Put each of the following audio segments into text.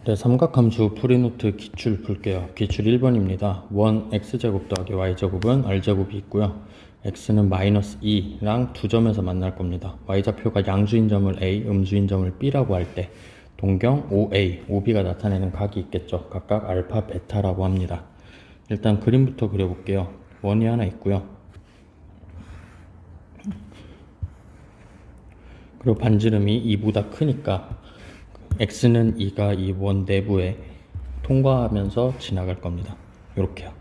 네, 삼각함수 프리노트 기출 풀게요. 기출 1번입니다. 1 x제곱 더하기 y제곱은 r제곱이 있고요. x는 마이너스 2랑 두 점에서 만날 겁니다. y좌표가 양수인 점을 a, 음수인 점을 b라고 할 때 동경 OA, OB가 나타내는 각이 있겠죠. 각각 알파, 베타라고 합니다. 일단 그림부터 그려볼게요. 원이 하나 있고요. 그리고 반지름이 2보다 크니까 x는 2가 이 원 내부에 통과하면서 지나갈 겁니다. 이렇게요.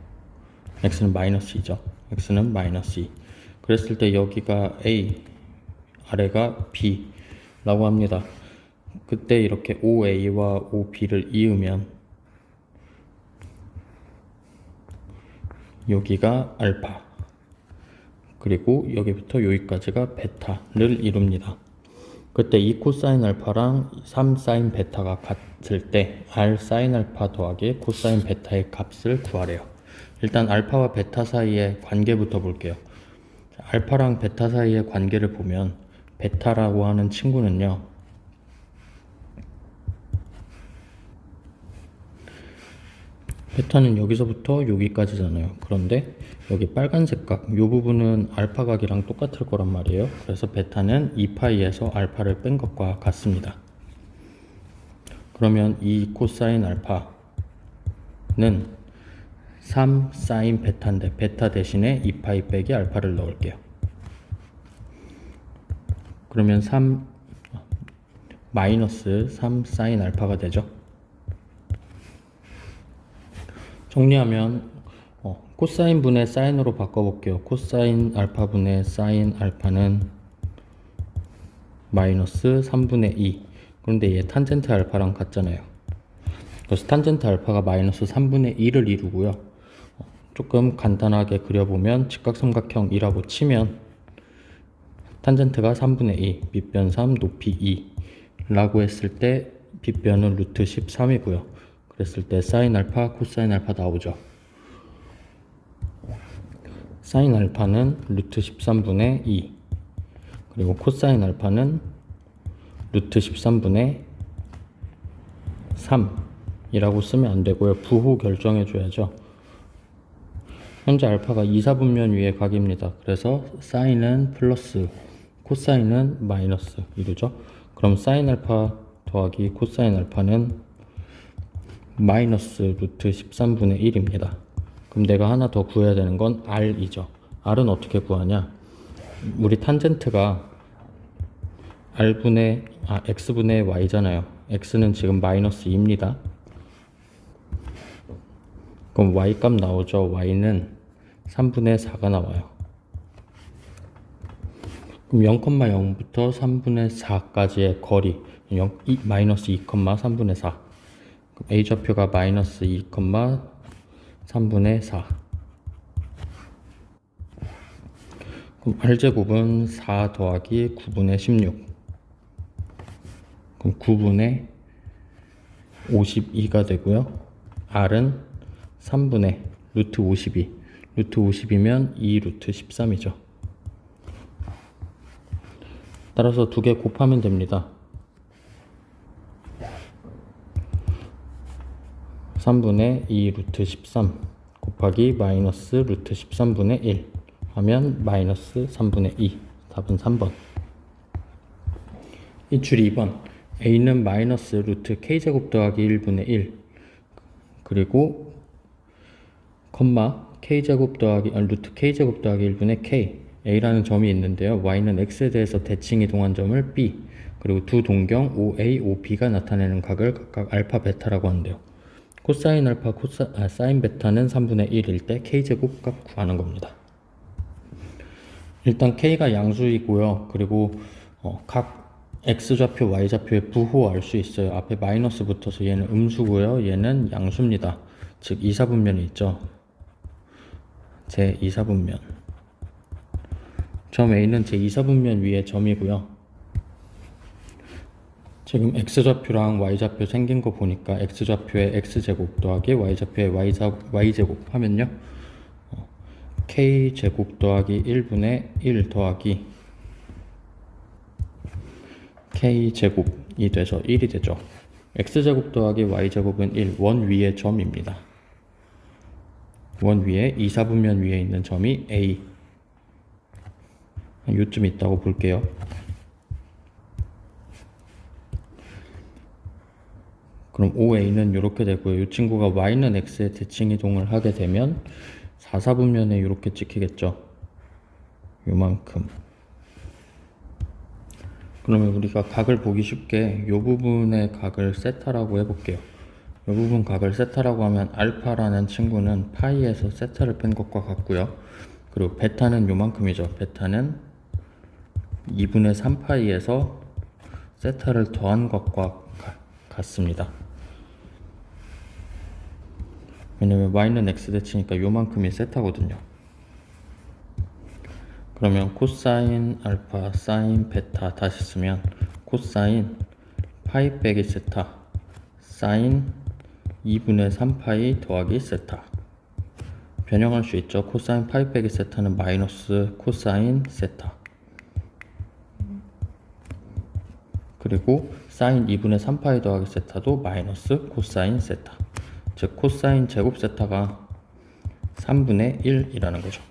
x는 마이너스 2죠. x는 마이너스 2. 그랬을 때 여기가 a, 아래가 b 라고 합니다. 그때 이렇게 OA와 OB를 이으면 여기가 알파, 그리고 여기부터 여기까지가 베타를 이룹니다. 그때 2 코사인 알파랑 3 사인 베타가 같을 때 R 사인 알파 더하기 코사인 베타의 값을 구하래요. 일단 알파와 베타 사이의 관계부터 볼게요. 알파랑 베타 사이의 관계를 보면 베타라고 하는 친구는요, 베타는 여기서부터 여기까지잖아요. 그런데 여기 빨간색 각, 이 부분은 알파 각이랑 똑같을 거란 말이에요. 그래서 베타는 2파이에서 알파를 뺀 것과 같습니다. 그러면 이 코사인 알파는 3 사인 베타인데 베타 대신에 2파이 빼기 알파를 넣을게요. 그러면 마이너스 3 사인 알파가 되죠. 정리하면 코사인 분의 사인으로 바꿔볼게요. 코사인 알파 분의 사인 알파는 마이너스 3분의 2. 그런데 얘 탄젠트 알파랑 같잖아요. 그래서 탄젠트 알파가 마이너스 3분의 2를 이루고요. 조금 간단하게 그려보면 직각삼각형이라고 치면 탄젠트가 3분의 2, 밑변 3, 높이 2 라고 했을 때 빗변은 루트 13이고요. 그랬을 때 사인 알파, 코사인 알파 나오죠. 사인 알파는 루트 13분의 2, 그리고 코사인 알파는 루트 13분의 3이라고 쓰면 안 되고요. 부호 결정해 줘야죠. 현재 알파가 2, 4분면 위의 각입니다. 그래서 사인은 플러스, 코사인은 마이너스 이루죠. 그럼 사인 알파 더하기 코사인 알파는 마이너스 루트 13분의 1입니다. 그럼 내가 하나 더 구해야 되는 건 R이죠. R은 어떻게 구하냐? 우리 탄젠트가 X분의 Y잖아요. X는 지금 마이너스 2입니다. 그럼 Y 값 나오죠. Y는 3분의 4가 나와요. 그럼 0,0부터 3분의 4까지의 거리, 마이너스 2,3분의 4. A좌표가 마이너스 2,3분의 4. 그럼 R제곱은 4 더하기 9분의 16. 그럼 9분의 52가 되고요. R은 3분의 루트 52. 루트 50이면 2 루트 13이죠. 따라서 두 개 곱하면 됩니다. 3분의 2 루트 13 곱하기 마이너스 루트 13분의 1 하면 마이너스 3분의 2. 답은 3번. 이출 2번. A는 마이너스 루트 K제곱 더하기 1분의 1 그리고 K제곱 더하기 루트 K제곱 더하기 1분의 K. A라는 점이 있는데요. Y는 X에 대해서 대칭 이동한 점을 B, 그리고 두 동경 OA, OB가 나타내는 각을 각각 알파, 베타라고 하는데요. 코사인 알파, 사인 베타는 3분의 1일 때 K제곱 값 구하는 겁니다. 일단 K가 양수이고요. 그리고 각 X좌표, Y좌표의 부호 알 수 있어요. 앞에 마이너스 붙어서 얘는 음수고요. 얘는 양수입니다. 즉 2, 4분면이 있죠. 제 2, 4분면. 점 A는 제 2, 4분면 위에 점이고요. 지금 X좌표랑 Y좌표 생긴 거 보니까 X좌표의 X제곱 더하기 Y좌표의 Y제곱 하면요, K제곱 더하기 1분의 1 더하기 K제곱이 돼서 1이 되죠. x제곱 더하기 y제곱은 1, 원 위의 점입니다. 원 위에 2, 4분면 위에 있는 점이 A. 요쯤 있다고 볼게요. 그럼 OA는 이렇게 되고요. 이 친구가 Y는 X에 대칭 이동을 하게 되면 4, 4분면에 이렇게 찍히겠죠. 요만큼. 그러면 우리가 각을 보기 쉽게 이 부분의 각을 세타라고 해볼게요. 이 부분 각을 세타라고 하면 알파라는 친구는 파이에서 세타를 뺀 것과 같고요. 그리고 베타는 요만큼이죠. 베타는 2분의 3파이에서 세타를 더한 것과 같습니다. 왜냐면 y는 x 대치니까 요만큼이 세타거든요. 그러면 코사인 알파 사인 베타 다시 쓰면 코사인 파이 빼기 세타 사인 2분의 3파이 더하기 세타. 변형할 수 있죠. 코사인 파이 빼기 세타는 마이너스 코사인 세타. 그리고 사인 2분의 3파이 더하기 세타도 마이너스 코사인 세타. 즉 코사인 제곱 세타가 3분의 1이라는 거죠.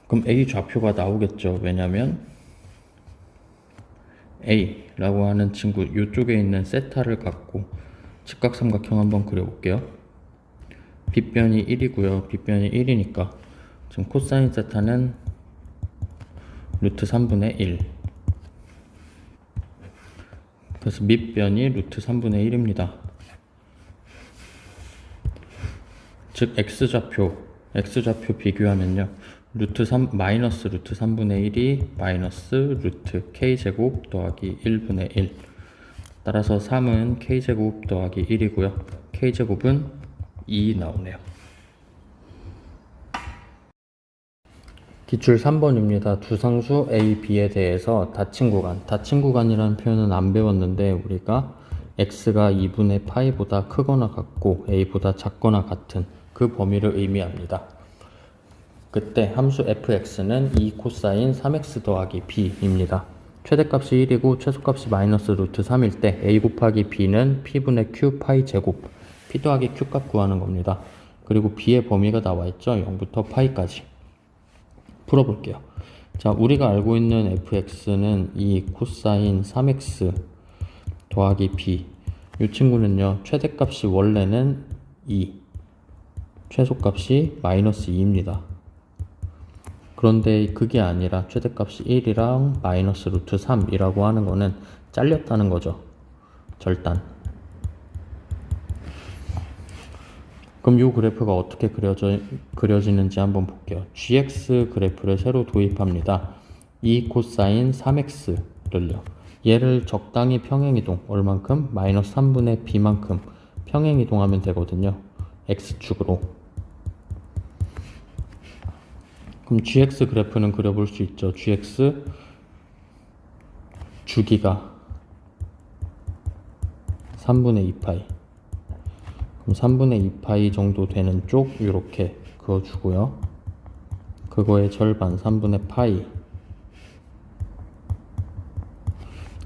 그럼 A 좌표가 나오겠죠. 왜냐면 A라고 하는 친구 이쪽에 있는 세타를 갖고 직각삼각형 한번 그려볼게요. 빗변이 1이고요. 빗변이 1이니까 지금 코사인 세타는 루트 3분의 1. 그래서 밑변이 루트 3분의 1입니다. 즉 x좌표 비교하면요. 마이너스 루트 3분의 1이 마이너스 루트 k제곱 더하기 1분의 1. 따라서 3은 k제곱 더하기 1이고요. k제곱은 2 나오네요. 기출 3번입니다. 두 상수 A, B에 대해서 닫힌 구간이라는 표현은 안 배웠는데 우리가 x가 2분의 파이보다 크거나 같고 a보다 작거나 같은 그 범위를 의미합니다. 그때 함수 fx는 2 코사인 3x 더하기 b입니다. 최대값이 1이고 최소값이 마이너스 루트 3일 때 a 곱하기 b는 p분의 q 파이 제곱 p 더하기 q 값 구하는 겁니다. 그리고 b의 범위가 나와있죠. 0부터 파이까지. 풀어볼게요. 자, 우리가 알고 있는 fx는 2 코사인 3x 더하기 b. 이 친구는요. 최대값이 원래는 2, 최소값이 마이너스 2입니다. 그런데 그게 아니라 최대값이 1이랑 마이너스 루트 3이라고 하는 거는 잘렸다는 거죠. 절단. 그럼 이 그래프가 어떻게 그려지는지 한번 볼게요. gx 그래프를 새로 도입합니다. 2 코사인 3x를요. 얘를 적당히 평행이동, 얼만큼? 마이너스 3분의 b만큼 평행이동하면 되거든요. x축으로. 그럼 gx 그래프는 그려볼 수 있죠. gx 주기가 3분의 2파이. 그럼 3분의 2파이 정도 되는 쪽 이렇게 그어주고요. 그거의 절반 3분의 파이.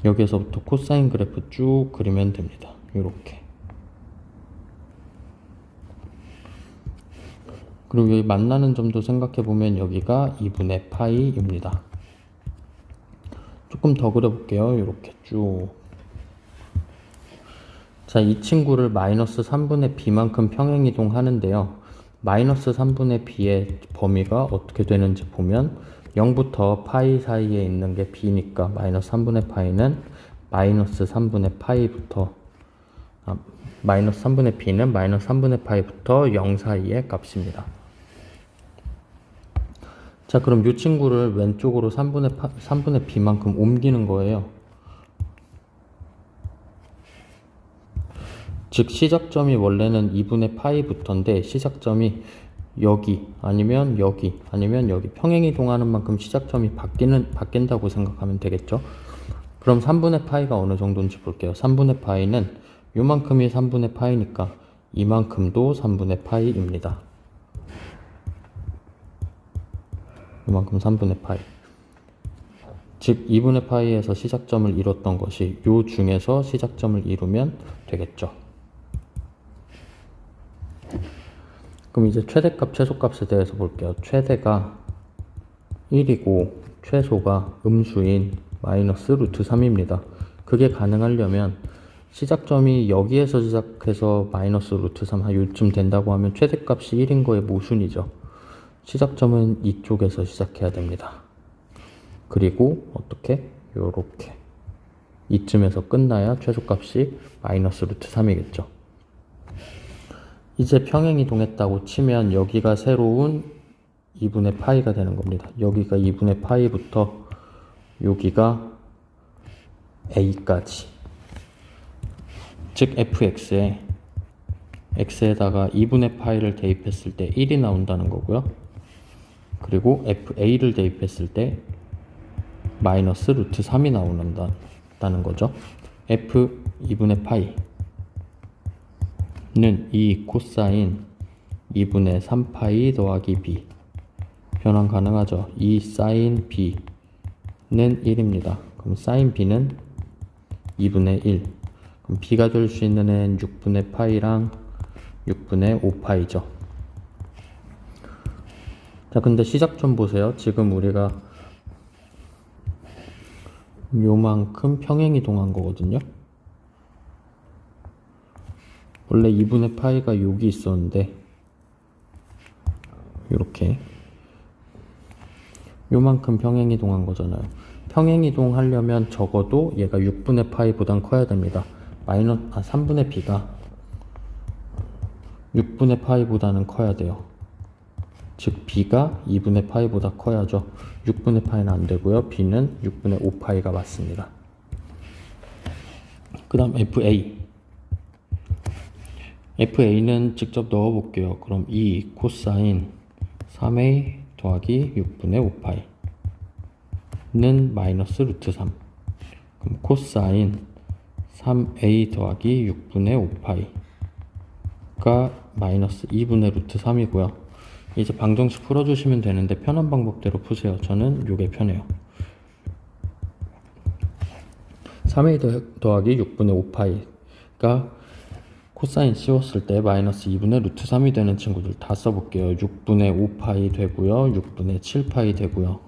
여기에서부터 코사인 그래프 쭉 그리면 됩니다. 이렇게. 그리고 여기 만나는 점도 생각해보면 여기가 2분의 파이입니다. 조금 더 그려볼게요. 이렇게 쭉. 자, 이 친구를 마이너스 3분의 b만큼 평행이동 하는데요. 마이너스 3분의 b의 범위가 어떻게 되는지 보면 0부터 파이 사이에 있는 게 b니까 마이너스 3분의 파이는 마이너스 3분의 파이부터 마이너스 3분의 b는 마이너스 3분의 파이부터 0 사이의 값입니다. 자, 그럼 이 친구를 왼쪽으로 3분의 b만큼 옮기는 거예요. 즉 시작점이 원래는 2분의 파이부터인데 시작점이 여기 아니면 여기 아니면 여기 평행이동하는 만큼 시작점이 바뀐다고 생각하면 되겠죠. 그럼 3분의 파이가 어느 정도인지 볼게요. 3분의 파이는 요만큼이 3분의 파이니까 이만큼도 3분의 파이입니다. 요만큼 3분의 파이. 즉 2분의 파이에서 시작점을 이뤘던 것이 요 중에서 시작점을 이루면 되겠죠. 그럼 이제 최대값, 최소값에 대해서 볼게요. 최대가 1이고 최소가 음수인 마이너스 루트 3입니다. 그게 가능하려면 시작점이 여기에서 시작해서 마이너스 루트 3 요쯤 된다고 하면 최대값이 1인 거의 모순이죠. 시작점은 이쪽에서 시작해야 됩니다. 그리고 어떻게? 요렇게 이쯤에서 끝나야 최소값이 마이너스 루트 3이겠죠. 이제 평행이동했다고 치면 여기가 새로운 2분의 파이가 되는 겁니다. 여기가 2분의 파이부터 여기가 a까지, 즉 fx에 x에다가 2분의 파이를 대입했을 때 1이 나온다는 거고요. 그리고 fa를 대입했을 때 마이너스 루트 3이 나온다는 거죠. f 2분의 파이는 이 코사인 2분의 3파이 더하기 b, 변환 가능하죠. 이 사인 b는 1입니다. 그럼 사인 b는 2분의 1. 그럼 b가 될 수 있는 애는 6분의 파이랑 6분의 5파이죠. 자, 근데 시작점 보세요. 지금 우리가 요만큼 평행이동한 거거든요. 원래 2분의 파이가 여기 있었는데 이렇게 요만큼 평행이동한 거잖아요. 평행이동 하려면 적어도 얘가 6분의 파이보단 커야 됩니다. 3분의 b가 6분의 파이보다는 커야 돼요. 즉 b가 2분의 파이보다 커야죠. 6분의 파이는 안 되고요. b는 6분의 5파이가 맞습니다. 그 다음 fa는 직접 넣어 볼게요. 그럼 2 코사인 3a 더하기 6분의 5파이는 마이너스 루트 3. 그럼 코사인 3a 더하기 6분의 5파이가 마이너스 2분의 루트 3이고요. 이제 방정식 풀어주시면 되는데 편한 방법대로 푸세요. 저는 요게 편해요. 3a 더하기 6분의 5파이가 코사인 씌웠을 때 마이너스 2분의 루트 3이 되는 친구들 다 써볼게요. 6분의 5파이 되고요. 6분의 7파이 되고요.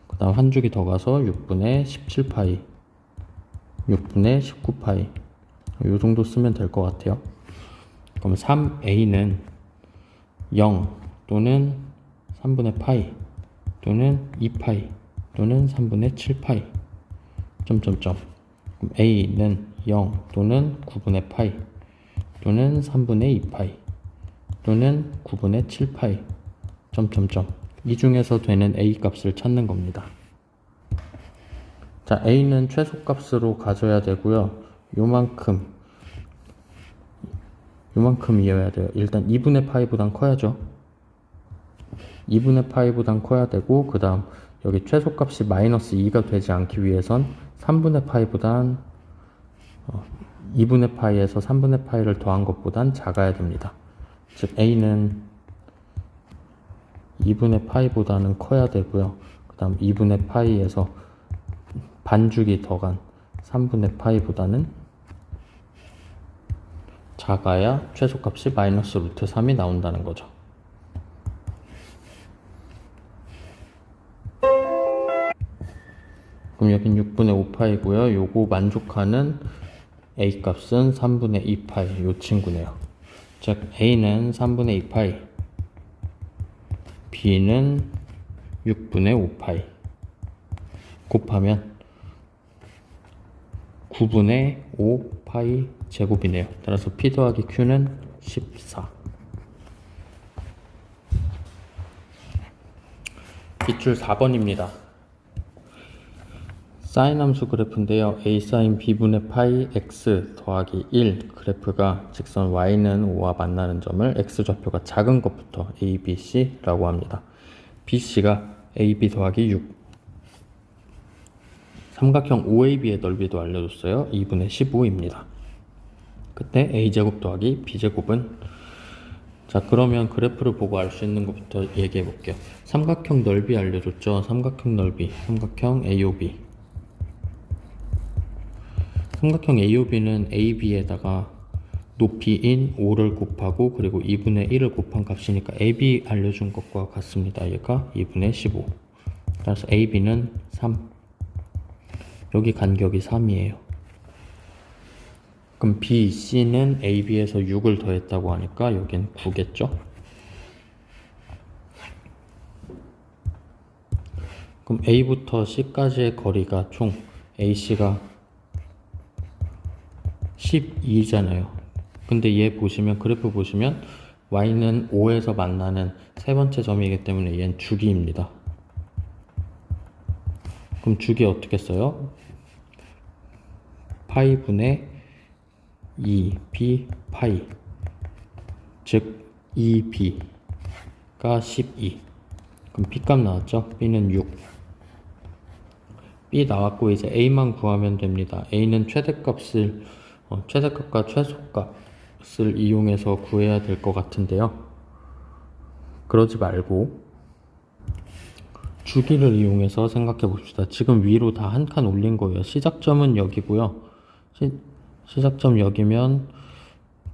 그 다음 한 줄기 더 가서 6분의 17파이, 6분의 19파이 요 정도 쓰면 될 것 같아요. 그럼 3a는 0 또는 3분의 파이 또는 2파이 또는 3분의 7파이 점점점. 그럼 a는 0 또는 9분의 파이 또는 3분의 2파이 또는 9분의 7파이 점점점. 이 중에서 되는 a 값을 찾는 겁니다. 자, a는 최소값으로 가져야 되고요. 요만큼이어야 돼요. 일단 2분의 파이보단 커야죠. 2분의 파이보단 커야 되고, 그 다음 여기 최소값이 마이너스 2가 되지 않기 위해선 3분의 파이보단 2분의 파이에서 3분의 파이를 더한 것보단 작아야 됩니다. 즉 a는 2분의 파이보다는 커야 되고요. 그 다음 2분의 파이에서 반죽이 더간 3분의 파이보다는 작아야 최소값이 마이너스 루트 3이 나온다는 거죠. 그럼 여긴 6분의 5파이고요. 요거 만족하는 a 값은 3분의 2파이 요 친구네요. 즉 a는 3분의 2파이, b는 6분의 5파이 곱하면 9분의 5파이 제곱이네요. 따라서 p 더하기 q는 14. 기출 4번입니다. 사인 함수 그래프인데요. a 사인 b분의 파이 x 더하기 1 그래프가 직선 y는 5와 만나는 점을 x좌표가 작은 것부터 a, b, c라고 합니다. bc가 ab 더하기 6, 삼각형 OAB의 넓이도 알려줬어요. 2분의 15입니다. 그때 a제곱 더하기 b제곱은, 자 그러면 그래프를 보고 알 수 있는 것부터 얘기해 볼게요. 삼각형 넓이 알려줬죠. 삼각형 넓이, 삼각형 AOB 삼각형 AOB는 AB에다가 높이인 5를 곱하고 그리고 2분의 1을 곱한 값이니까 AB 알려준 것과 같습니다. 얘가 2분의 15. 따라서 AB는 3. 여기 간격이 3이에요. 그럼 BC는 AB에서 6을 더했다고 하니까 여긴 9겠죠? 그럼 A부터 C까지의 거리가 총 AC가 12잖아요. 근데 얘 보시면, 그래프 보시면 Y는 5에서 만나는 세 번째 점이기 때문에 얘는 주기입니다. 그럼 주기 어떻게 써요? 파이분의 2B 파이, 즉 2B가 12. 그럼 B값 나왔죠? B는 6. B 나왔고 이제 A만 구하면 됩니다. A는 최대값과 최소값을 이용해서 구해야 될 것 같은데요. 그러지 말고 주기를 이용해서 생각해 봅시다. 지금 위로 다 한 칸 올린 거예요. 시작점은 여기고요. 시작점 여기면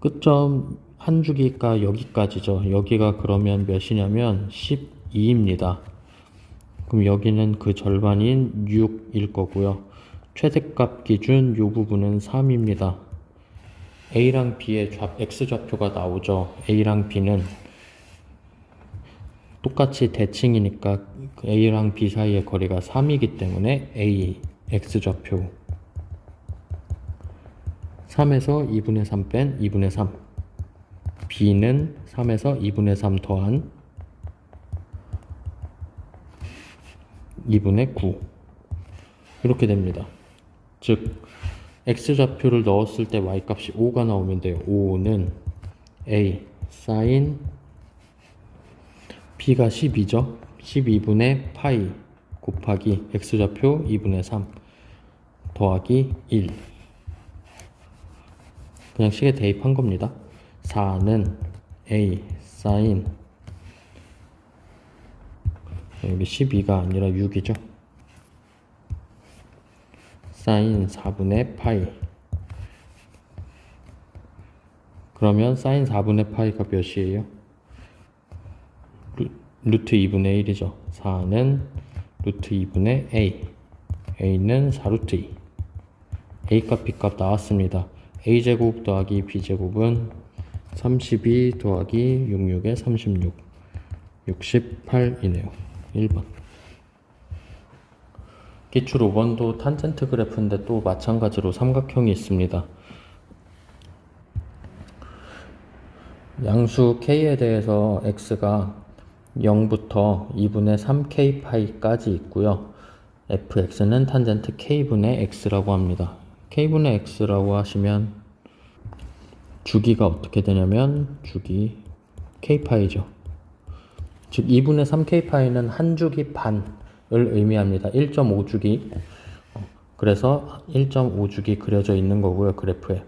끝점 한 주기가 여기까지죠. 여기가 그러면 몇이냐면 12입니다. 그럼 여기는 그 절반인 6일 거고요. 최대값 기준 요 부분은 3입니다. A랑 B의 X좌표가 나오죠. A랑 B는 똑같이 대칭이니까 A랑 B 사이의 거리가 3이기 때문에 A, X좌표 3에서 2분의 3 뺀 2분의 3, B는 3에서 2분의 3 더한 2분의 9 이렇게 됩니다. 즉 X좌표를 넣었을 때 Y값이 5가 나오면 돼요. 5는 A 사인 B가 12죠. 12분의 파이 곱하기 X좌표 2분의 3 더하기 1. 그냥 식에 대입한 겁니다. 4는 A 사인, 여기 12가 아니라 6이죠. 사인 4분의 파이. 그러면 사인 4분의 파이가 몇이에요? 루트 2분의 1이죠. 4는 루트 2분의 A. A는 4루트 2. A값 B값 나왔습니다. A제곱 더하기 B제곱은 32 더하기 66에 36. 68이네요. 1번. 기출 5번도 탄젠트 그래프인데 또 마찬가지로 삼각형이 있습니다. 양수 K에 대해서 X가 0부터 2분의 3K 파이까지 있고요. fx는 탄젠트 K분의 X라고 합니다. K분의 X라고 하시면 주기가 어떻게 되냐면 주기 K파이죠. 즉 2분의 3K파이는 한 주기 반을 의미합니다. 1.5주기. 그래서 1.5주기 그려져 있는 거고요. 그래프에.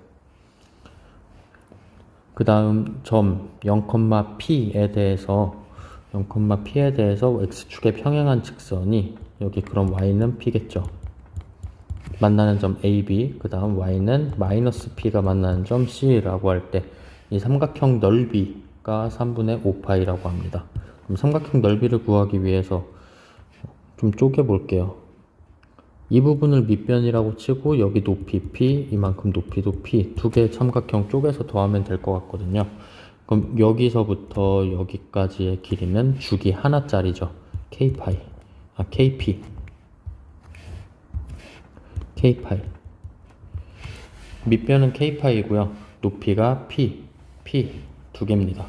그 다음 점 0,P에 대해서 X축에 평행한 직선이 여기 그럼 Y는 P겠죠. 만나는 점 AB, 그 다음 Y는 마이너스 P가 만나는 점 C라고 할 때 이 삼각형 넓이가 3분의 5파이라고 합니다. 그럼 삼각형 넓이를 구하기 위해서 좀 쪼개볼게요. 이 부분을 밑변이라고 치고 여기 높이 P, 이만큼 높이도 P, 두 개의 삼각형 쪼개서 더하면 될 것 같거든요. 그럼 여기서부터 여기까지의 길이는 주기 하나짜리죠. K파이, KP. K파이. 밑변은 K파이고요. 높이가 P 두 개입니다.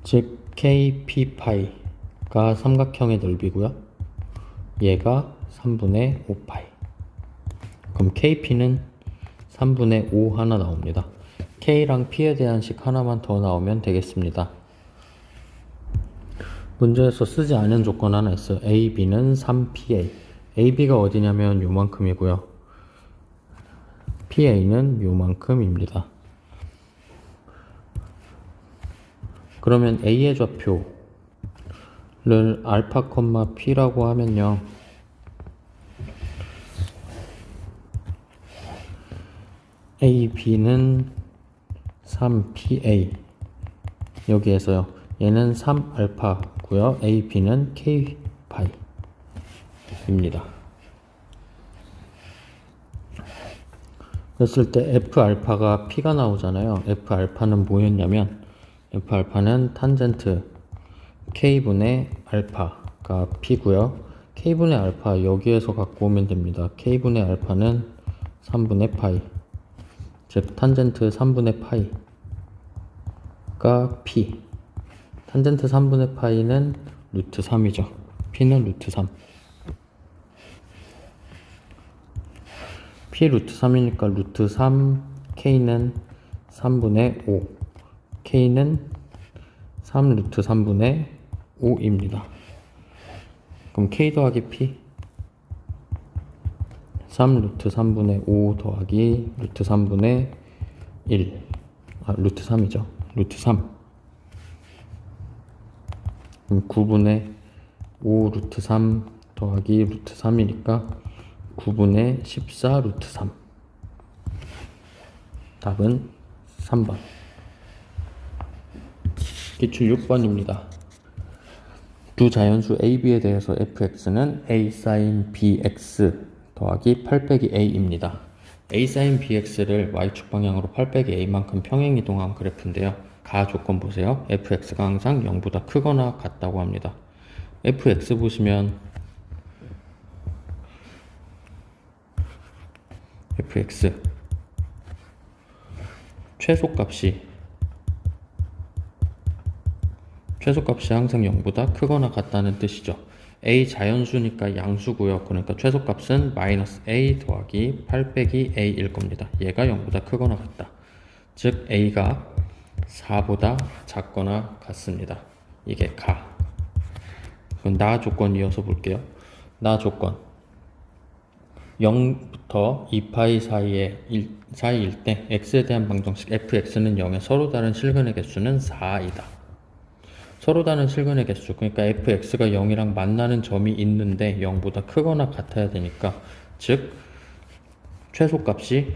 즉 KP파이가 삼각형의 넓이고요. 얘가 3분의 5파이. 그럼 KP는 3분의 5 하나 나옵니다. K랑 P에 대한 식 하나만 더 나오면 되겠습니다. 문제에서 쓰지 않은 조건 하나 있어요. AB는 3PA. AB가 어디냐면 요만큼이고요. PA는 요만큼입니다. 그러면 A의 좌표를 알파, P라고 하면요. AB는 3PA 여기에서요. 얘는 3알파고요. AB는 K파이입니다. 그랬을 때 F알파가 P가 나오잖아요. F알파는 뭐였냐면 F알파는 탄젠트 K분의 알파가 P고요. K분의 알파 여기에서 갖고 오면 됩니다. K분의 알파는 3분의 파이, 즉 탄젠트 3분의 파이가 P. 탄젠트 3분의 파이는 루트 3이죠. P는 루트 3. P 루트 3이니까 루트 3, K는 3분의 5, K는 3 루트 3분의 5입니다. 그럼 K 더하기 P 3 루트 3분의 5 더하기 루트 3분의 1 루트 3이죠. 루트 3 그럼 9분의 5 루트 3 더하기 루트 3이니까 9분의 14 루트 3. 답은 3번. 기출 6번입니다. 두 자연수 AB에 대해서 fx는 a sin bx 더하기 8 빼기 a입니다. a sin bx를 y축 방향으로 8 빼기 a만큼 평행 이동한 그래프인데요. 가 조건 보세요. fx가 항상 0보다 크거나 같다고 합니다. fx 보시면 fx 최소값이 항상 0보다 크거나 같다는 뜻이죠. a 자연수니까 양수고요. 그러니까 최소값은 마이너스 a 더하기 8 빼기 a일 겁니다. 얘가 0보다 크거나 같다. 즉 a가 4보다 작거나 같습니다. 이게 가. 그럼 나 조건 이어서 볼게요. 나 조건 0부터 2파이 사이일 때 x에 대한 방정식 fx는 0의 서로 다른 실근의 개수는 4이다. 서로 다른 실근의 개수, 그러니까 fx가 0이랑 만나는 점이 있는데 0보다 크거나 같아야 되니까, 즉 최소값이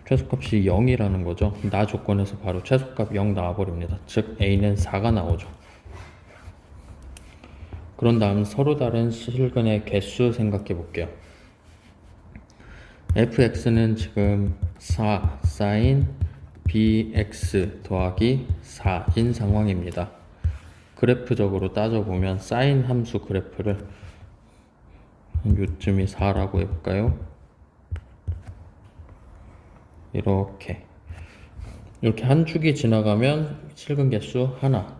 0이라는 거죠. 나 조건에서 바로 최소값 0 나와버립니다. 즉 a는 4가 나오죠. 그런 다음 서로 다른 실근의 개수 생각해 볼게요. fx는 지금 4 sin bx 더하기 4인 상황입니다. 그래프적으로 따져보면 sin 함수 그래프를 요쯤이 4라고 해볼까요? 이렇게 한 주기 지나가면 실근 개수 하나,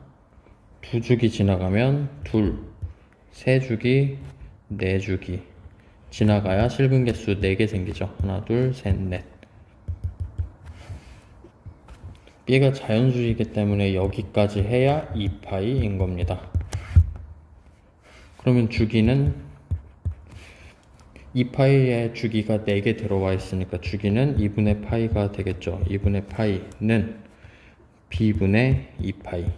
두 주기 지나가면 둘, 세 주기, 네 주기 지나가야 실근 개수 4개 생기죠. 하나, 둘, 셋, 넷. B가 자연수이기 때문에 여기까지 해야 2파이인 겁니다. 그러면 주기는 2파이의 주기가 4개 들어와 있으니까 주기는 2분의 파이가 되겠죠. 2분의 파이는 B분의 2파이.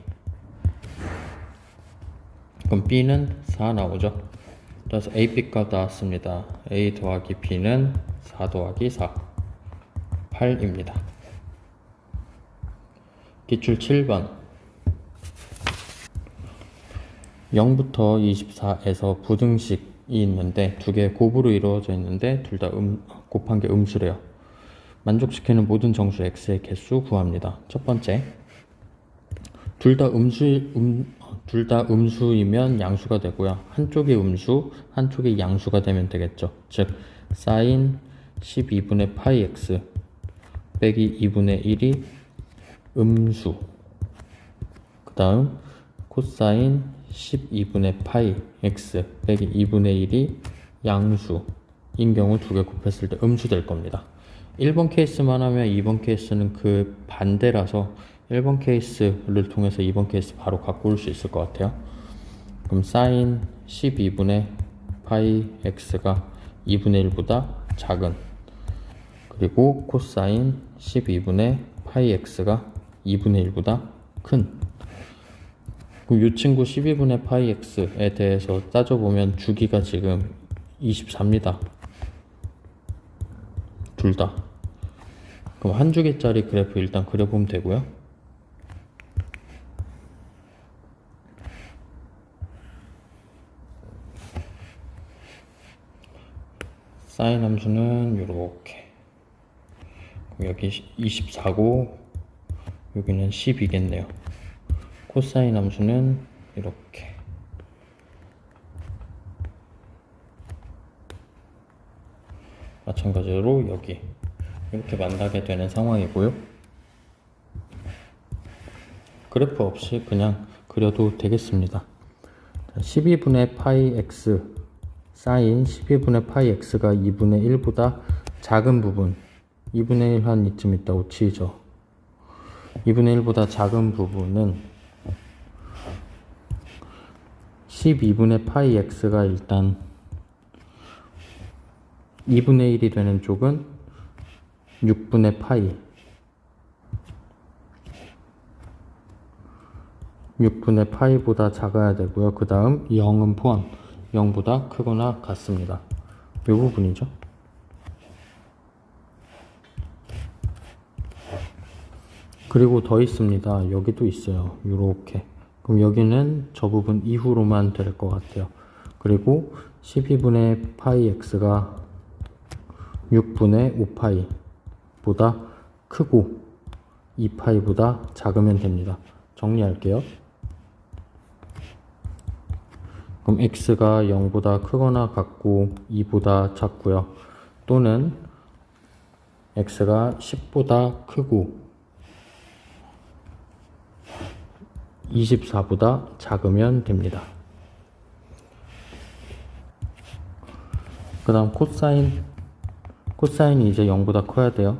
그럼 B는 4 나오죠. 따라서 A, B값 나왔습니다. A 더하기 B는 4 더하기 4, 8입니다. 기출 7번 0부터 24에서 부등식이 있는데 두 개 곱으로 이루어져 있는데 둘 다 곱한 게 음수래요. 만족시키는 모든 정수 x의 개수 구합니다. 첫 번째, 둘 다 음수이면 양수가 되고요. 한쪽이 음수, 한쪽이 양수가 되면 되겠죠. 즉 sin 12분의 파이 x 빼기 2분의 1이 음수, 그 다음 코사인 12분의 파이 x 빼기 2분의 1이 양수인 경우 두 개 곱했을 때 음수 될 겁니다. 1번 케이스만 하면 2번 케이스는 그 반대라서 1번 케이스를 통해서 2번 케이스 바로 갖고 올 수 있을 것 같아요. 그럼 sin 12분의 파이 x가 2분의 1보다 작은, 그리고 코사인 12분의 파이 x가 2분의 1보다 큰. 그럼 이 친구 12분의 파이 x에 대해서 따져보면 주기가 지금 24입니다. 둘 다. 그럼 한 주기짜리 그래프 일단 그려보면 되고요. 사인 함수는 이렇게, 여기 24고 여기는 10이겠네요. 코사인 함수는 이렇게, 마찬가지로 여기 이렇게 만나게 되는 상황이고요. 그래프 없이 그냥 그려도 되겠습니다. 12분의 파이 x 사인 12분의 파이 x가 2분의 1보다 작은 부분, 2분의 1 한 이쯤 있다고 치죠. 2분의 1보다 작은 부분은 12분의 파이 x가 일단 2분의 1이 되는 쪽은 6분의 파이, 6분의 파이보다 작아야 되고요. 그 다음 0은 포함, 0보다 크거나 같습니다. 이 부분이죠. 그리고 더 있습니다. 여기도 있어요. 이렇게. 그럼 여기는 저 부분 이후로만 될 것 같아요. 그리고 12분의 파이 x가 6분의 5파이보다 크고 2파이보다 작으면 됩니다. 정리할게요. 그럼 x가 0보다 크거나 같고 2보다 작고요. 또는 x가 10보다 크고 24보다 작으면 됩니다. 그 다음 코사인이 이제 0보다 커야 돼요.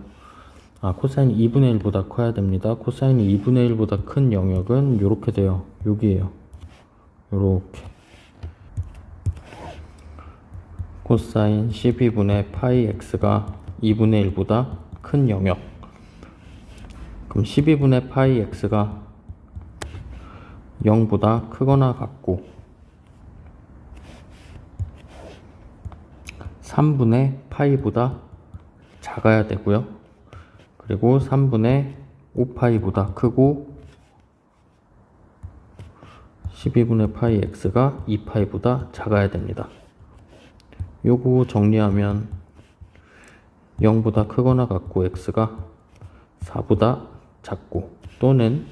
코사인이 2분의 1보다 커야 됩니다. 코사인이 2분의 1보다 큰 영역은 이렇게 돼요. 여기에요. 요렇게. 코사인 12분의 파이 x가 2분의 1보다 큰 영역. 그럼 12분의 파이 x가 0보다 크거나 같고 3분의 파이보다 작아야 되고요. 그리고 3분의 5파이보다 크고 12분의 파이 x가 2파이보다 작아야 됩니다. 요거 정리하면 0보다 크거나 같고 x가 4보다 작고 또는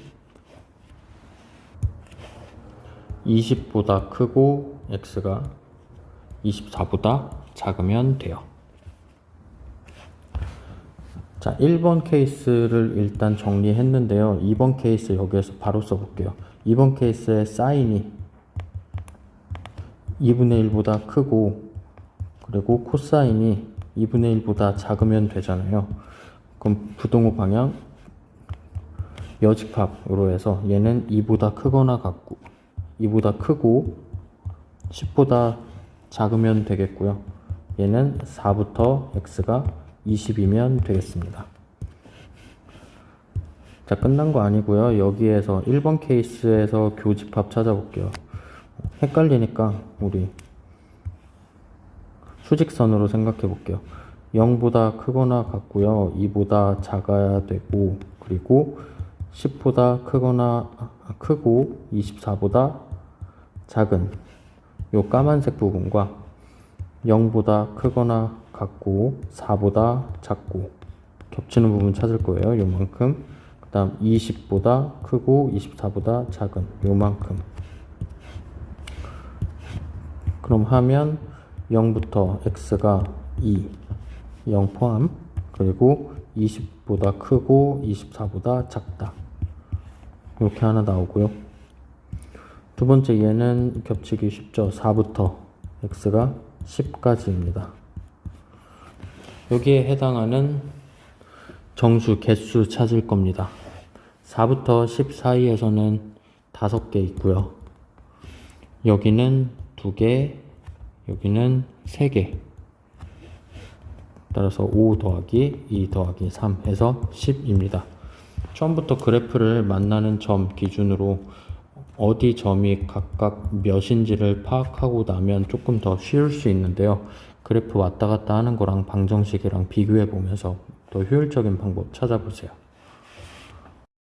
20보다 크고 x가 24보다 작으면 돼요. 자, 1번 케이스를 일단 정리했는데요. 2번 케이스 여기에서 바로 써볼게요. 2번 케이스의 사인이 2분의 1보다 크고 그리고 코사인이 2분의 1보다 작으면 되잖아요. 그럼 부동호 방향 여집합으로 해서 얘는 2보다 크거나 같고 2보다 크고 10보다 작으면 되겠고요. 얘는 4부터 x가 20이면 되겠습니다. 자, 끝난 거 아니고요. 여기에서 1번 케이스에서 교집합 찾아볼게요. 헷갈리니까 우리 수직선으로 생각해 볼게요. 0보다 크거나 같고요. 2보다 작아야 되고 그리고 10보다 크고 24보다 작은 요 까만색 부분과 0보다 크거나 같고 4보다 작고 겹치는 부분 찾을 거예요. 요만큼. 그 다음 20보다 크고 24보다 작은 요만큼. 그럼 하면 0부터 x가 2, 0 포함, 그리고 20보다 크고 24보다 작다. 이렇게 하나 나오고요. 두 번째 얘는 겹치기 쉽죠. 4부터 x가 10까지입니다. 여기에 해당하는 정수 개수 찾을 겁니다. 4부터 10 사이에서는 5개 있고요. 여기는 2개, 여기는 3개. 따라서 5 더하기 2 더하기 3 해서 10입니다. 처음부터 그래프를 만나는 점 기준으로 어디 점이 각각 몇인지를 파악하고 나면 조금 더 쉬울 수 있는데요. 그래프 왔다 갔다 하는 거랑 방정식이랑 비교해 보면서 더 효율적인 방법 찾아보세요.